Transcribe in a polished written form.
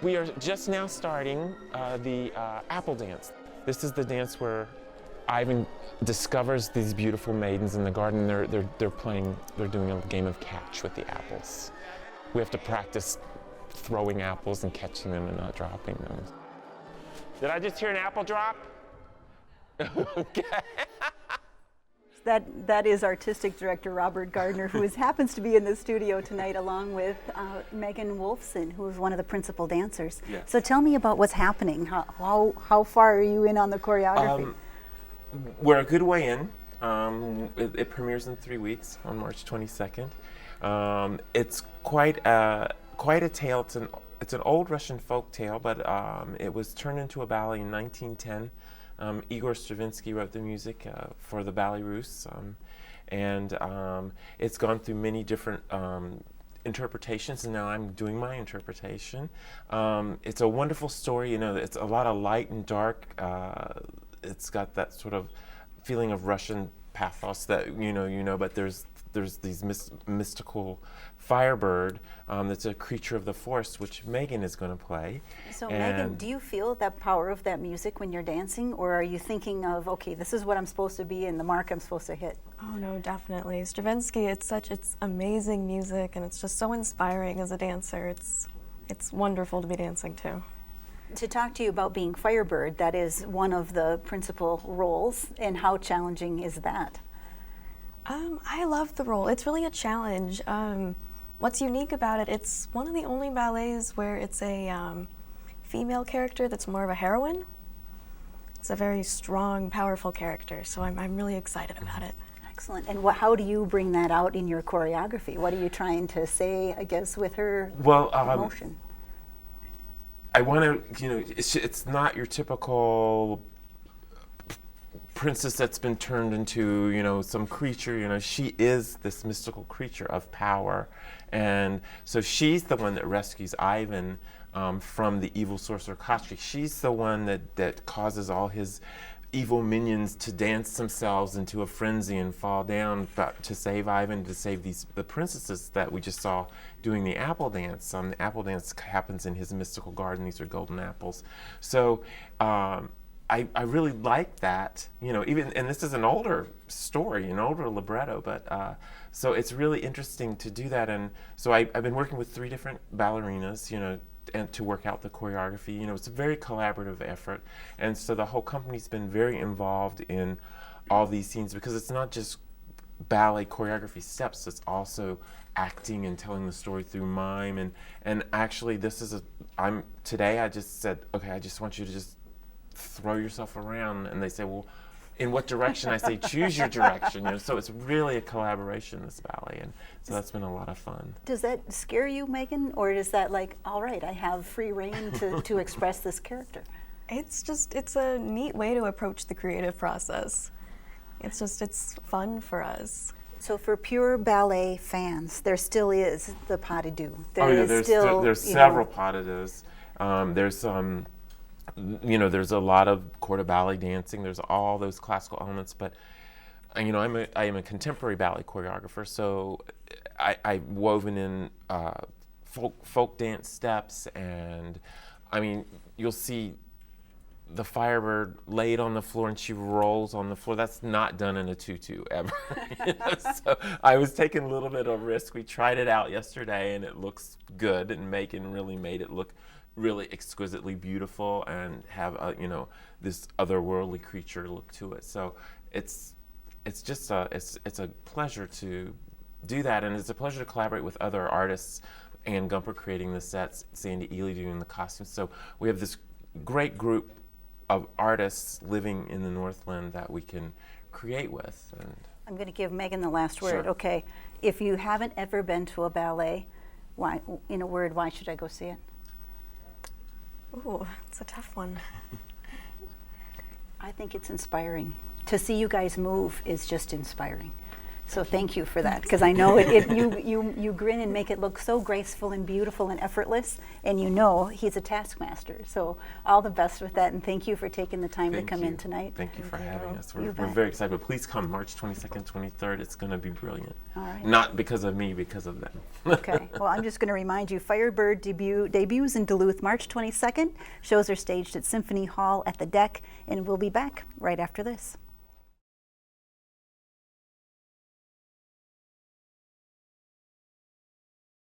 We are just now starting the apple dance. This is the dance where Ivan discovers these beautiful maidens in the garden. They're doing a game of catch with the apples. We have to practice throwing apples and catching them and not dropping them. Did I just hear an apple drop? Okay. That is artistic director Robert Gardner, who happens to be in the studio tonight, along with Megan Wolfson, who is one of the principal dancers. Yes. So tell me about what's happening. How far are you in on the choreography? We're a good way in. It premieres in 3 weeks on March 22nd. It's quite a tale. It's an old Russian folk tale, but it was turned into a ballet in 1910. Igor Stravinsky wrote the music for the Ballet Russe, and it's gone through many different interpretations, and now I'm doing my interpretation. It's a wonderful story. You know, it's a lot of light and dark. It's got that sort of feeling of Russian pathos that you know. But there's these mystical Firebird that's a creature of the forest, which Megan is going to play. So Megan, do you feel that power of that music when you're dancing, or are you thinking of, okay, this is what I'm supposed to be and the mark I'm supposed to hit? Oh no, definitely. Stravinsky, it's amazing music, and it's just so inspiring as a dancer. It's wonderful to be dancing to. To talk to you about being Firebird, that is one of the principal roles, and how challenging is that? I love the role. It's really a challenge. What's unique about it, it's one of the only ballets where it's a female character that's more of a heroine. It's a very strong, powerful character, so I'm really excited about it. Excellent. And how do you bring that out in your choreography? What are you trying to say, I guess, with her emotion? I want to, it's not your typical princess that's been turned into, some creature. She is this mystical creature of power, and so she's the one that rescues Ivan from the evil sorcerer Koschei. She's the one that causes all his evil minions to dance themselves into a frenzy and fall down to save Ivan, to save the princesses that we just saw doing the apple dance. The apple dance happens in his mystical garden. These are golden apples. So I really like that, and this is an older story, an older libretto, but so it's really interesting to do that. And so I've been working with 3 different ballerinas, and to work out the choreography. It's a very collaborative effort, and so the whole company's been very involved in all these scenes, because it's not just ballet choreography steps, it's also acting and telling the story through mime. And actually today I just said, okay, I just want you to just throw yourself around, and they say, well, in what direction? I say, choose your direction. So it's really a collaboration, this ballet, and so that's been a lot of fun. Does that scare you, Megan, or is that like, all right, I have free reign to express this character? It's a neat way to approach the creative process. It's fun for us. So for pure ballet fans, there still is the pas de deux. There's several pas de deux. There's a lot of corps de ballet dancing. There's all those classical elements, but I am a contemporary ballet choreographer, so I've woven in folk dance steps, and you'll see the Firebird laid on the floor and she rolls on the floor. That's not done in a tutu ever. So I was taking a little bit of risk. We tried it out yesterday, and it looks good, and Megan really made it look really exquisitely beautiful and have this otherworldly creature look to it. So it's just it's a pleasure to do that, and it's a pleasure to collaborate with other artists. Ann Gumper creating the sets, Sandy Ely doing the costumes. So we have this great group of artists living in the Northland that we can create with. And I'm going to give Megan the last word. Sure. Okay, if you haven't ever been to a ballet, why should I go see it? Ooh, it's a tough one. I think it's inspiring. To see you guys move is just inspiring. So thank you for that, because I know you grin and make it look so graceful and beautiful and effortless, and you know he's a taskmaster. So all the best with that, and thank you for taking the time to come in tonight. Thank you for having us. You We're bet. very excited. Please come March 22nd, 23rd. It's going to be brilliant. All right. Not because of me, because of them. Okay, well, I'm just going to remind you, Firebird debuts in Duluth March 22nd. Shows are staged at Symphony Hall at the Deck, and we'll be back right after this.